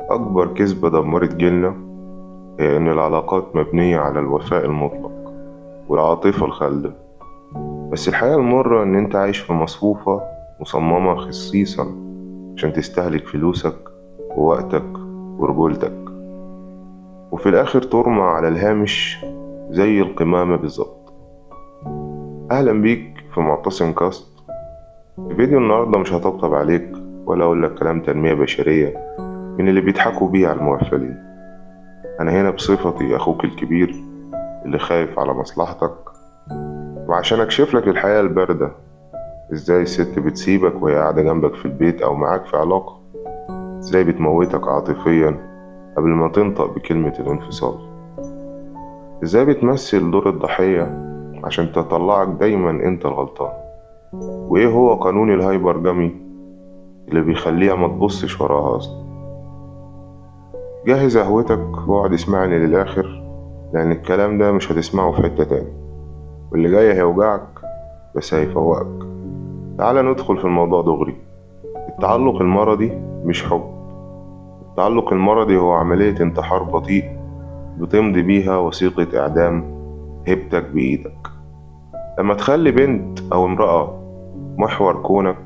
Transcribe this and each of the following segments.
أكبر كذبة دمرت جيلنا هي إن العلاقات مبنية على الوفاء المطلق والعاطفة الخالدة. بس الحقيقة المرة إن أنت عايش في مصفوفة مصممة خصيصا عشان تستهلك فلوسك ووقتك ورجولتك، وفي الآخر ترمى على الهامش زي القمامة بالظبط. أهلا بيك في معتصم كاست. في فيديو النهاردة مش هطبطب عليك ولا أقول لك كلام تنمية بشرية من اللي بيضحكوا بيه على المغفلين. أنا هنا بصفتي أخوك الكبير اللي خايف على مصلحتك، وعشان أكشف لك الحياة الباردة، إزاي الست بتسيبك وهي قاعدة جنبك في البيت أو معاك في علاقة، إزاي بتموتك عاطفيا قبل ما تنطق بكلمة الانفصال، إزاي بتمثل دور الضحية عشان تطلعك دايما أنت الغلطان، وإيه هو قانون الهايبرجامي اللي بيخليها ما تبصش وراها أصلا. جهز قهوتك واقعد اسمعني للآخر، لأن الكلام ده مش هتسمعه في حتة تاني، واللي جاي هيوجعك بس هيفوقك. تعال ندخل في الموضوع دغري. التعلق المرضي مش حب. التعلق المرضي هو عملية انتحار بطيء بتمضي بيها وثيقة إعدام هيبتك بإيدك. لما تخلي بنت أو امرأة محور كونك،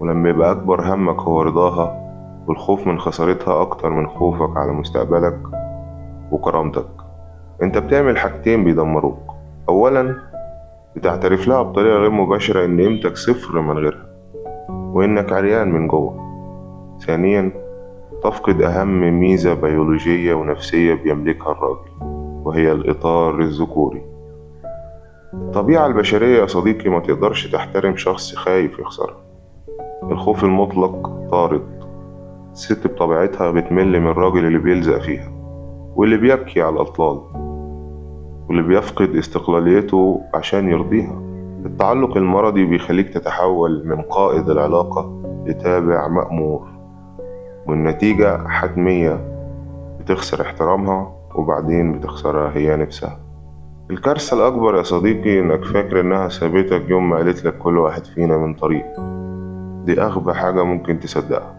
ولما يبقى أكبر همك هو رضاها والخوف من خسارتها أكتر من خوفك على مستقبلك وكرامتك، أنت بتعمل حاجتين بيدمروك. أولا، بتعترف لها بطريقة غير مباشرة إن قيمتك صفر من غيرها وإنك عريان من جوه. ثانيا، تفقد أهم ميزة بيولوجية ونفسية بيملكها الراجل، وهي الإطار الذكوري. الطبيعة البشرية يا صديقي ما تقدرش تحترم شخص خايف يخسرها. الخوف المطلق طارد. الست بطبيعتها بتمل من الراجل اللي بيلزق فيها، واللي بيبكي على الأطلال، واللي بيفقد استقلاليته عشان يرضيها. التعلق المرضي بيخليك تتحول من قائد العلاقة لتابع مأمور، والنتيجة حتمية. بتخسر احترامها وبعدين بتخسرها هي نفسها. الكارثة الأكبر يا صديقي إنك فاكر إنها سابتك يوم ما قالت لك كل واحد فينا من طريق. دي أغبى حاجة ممكن تصدقها.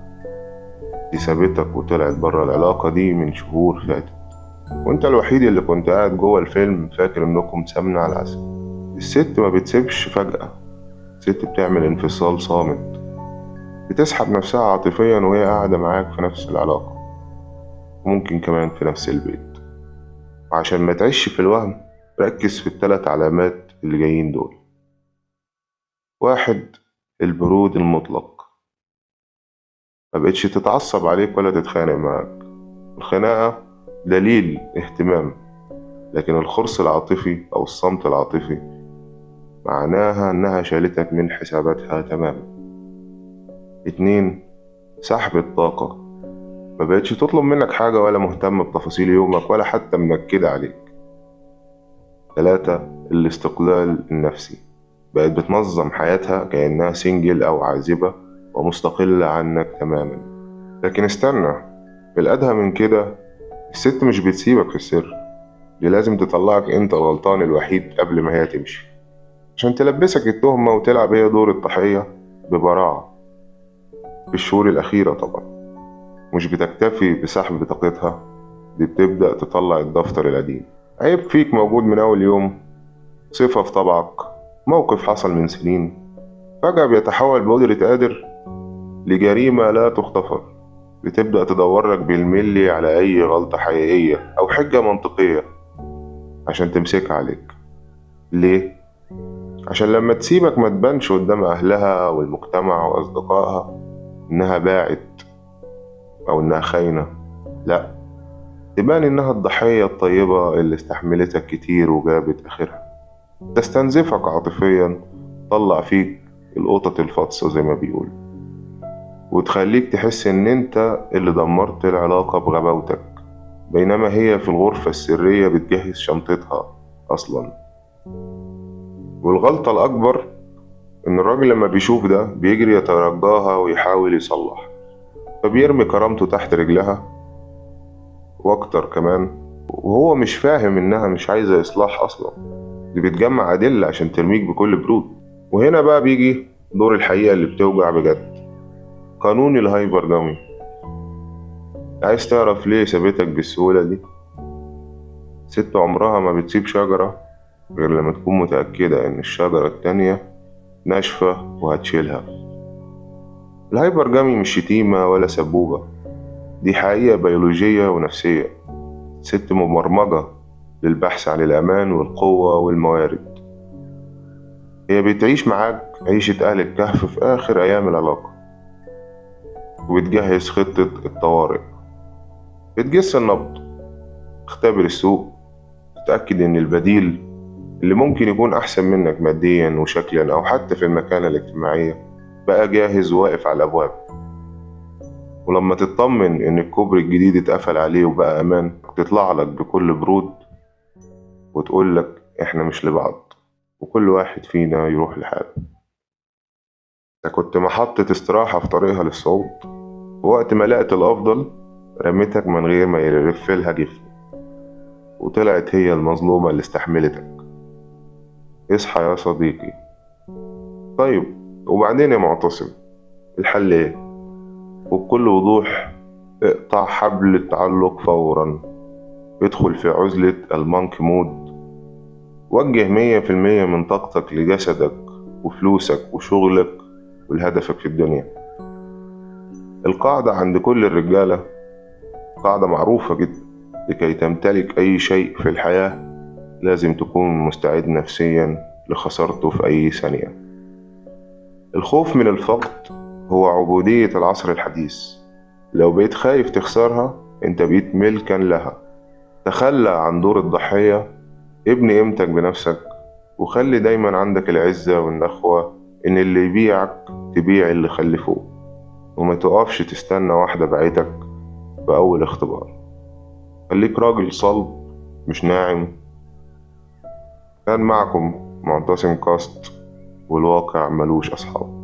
دي سابتك وطلعت بره العلاقة دي من شهور فاتت، وانت الوحيد اللي كنت قاعد جوه الفيلم فاكر انكم سمنة على العسل. الست ما بتسيبش فجأة. الست بتعمل انفصال صامت، بتسحب نفسها عاطفيا وهي قاعدة معاك في نفس العلاقة، وممكن كمان في نفس البيت. وعشان ما تعيش في الوهم، ركز في الثلاث علامات اللي جايين دول. واحد، البرود المطلق. ما بقتش تتعصب عليك ولا تتخانق معاك. الخناقة دليل اهتمام، لكن الخرس العاطفي أو الصمت العاطفي معناها إنها شالتك من حساباتها تماما. اتنين، سحب الطاقة. ما بقتش تطلب منك حاجة ولا مهتم بتفاصيل يومك ولا حتى منكدة عليك. تلاتة، الاستقلال النفسي. بقت بتنظم حياتها كأنها سنجل أو عازبة ومستقلة عنك تماما. لكن استنى، الأدهى من كده، الست مش بتسيبك في السر. دي لازم تطلعك انت الغلطان الوحيد قبل ما هي تمشي، عشان تلبسك التهمة وتلعب هي دور الضحية ببراعة. في الشهور الأخيرة طبعا مش بتكتفي بسحب بطاقتها، دي بتبدأ تطلع الدفتر القديم. عيب فيك موجود من أول يوم، صفة في طبعك، موقف حصل من سنين، فجأة بيتحول بقدرة قادر لجريمة لا تغتفر. بتبدأ تدورلك بالملي على أي غلطة حقيقية أو حجة منطقية عشان تمسكها عليك. ليه؟ عشان لما تسيبك ما تبانش قدام أهلها والمجتمع وأصدقائها إنها باعت أو إنها خاينة، لأ، تبان إنها الضحية الطيبة اللي استحملتك كتير وجابت آخرها. تستنزفك عاطفيا، تطلع فيك القطط الفاطسة زي ما بيقول، وتخليك تحس إن أنت اللي دمرت العلاقة بغباوتك، بينما هي في الغرفة السرية بتجهز شنطتها أصلا. والغلطة الأكبر إن الراجل لما بيشوف ده بيجري يترجاها ويحاول يصلح، فبيرمي كرامته تحت رجلها وأكتر كمان، وهو مش فاهم إنها مش عايزة إصلاح أصلا. دي بتجمع أدلة عشان ترميك بكل برود. وهنا بقى بيجي دور الحقيقة اللي بتوجع بجد، قانون الهايبرجامي. عايز تعرف ليه سابتك بالسهولة دي؟ ست عمرها ما بتسيب شجرة غير لما تكون متأكدة إن الشجرة التانية ناشفة وهتشيلها. الهايبرجامي مش شتيمة ولا سبوبة، دي حقيقة بيولوجية ونفسية. ست مبرمجة للبحث عن الأمان والقوة والموارد. هي بتعيش معاك عيشة أهل الكهف في آخر أيام العلاقة، وبتجهز خطة الطوارئ، بتجس النبض، تختبر السوق، تتأكد إن البديل اللي ممكن يكون أحسن منك ماديا وشكلا أو حتى في المكانة الاجتماعية بقى جاهز وواقف على الأبواب. ولما تطمن إن الكوبري الجديد اتقفل عليه وبقى أمان، تطلع لك بكل برود وتقول لك إحنا مش لبعض، وكل واحد فينا يروح لحاله. أنت كنت محطة استراحة في طريقها للصعود، ووقت ما لقت الأفضل رميتك من غير ما يلف لها جفن، وطلعت هي المظلومة اللي استحملتك. اصحى يا صديقي. طيب، وبعدين يا معتصم، الحل ايه؟ وبكل وضوح، اقطع حبل التعلق فورا، ادخل في عزلة المانك مود، وجه 100% من طاقتك لجسدك وفلوسك وشغلك ولهدفك في الدنيا. القاعدة عند كل الرجالة، قاعدة معروفة جدا: لكي تمتلك أي شيء في الحياة لازم تكون مستعد نفسيا لخسارته في أي ثانية. الخوف من الفقد هو عبودية العصر الحديث. لو بقيت خايف تخسرها، انت بقيت ملكا لها. تخلى عن دور الضحية، ابني قيمتك بنفسك، وخلي دايما عندك العزة والنخوة إن اللي يبيعك تبيع اللي خلفوه، وما تقفش تستنى واحدة بعتك في أول اختبار. خليك راجل صلب مش ناعم. كان معكم معتصم كاست، والواقع ملوش أصحاب.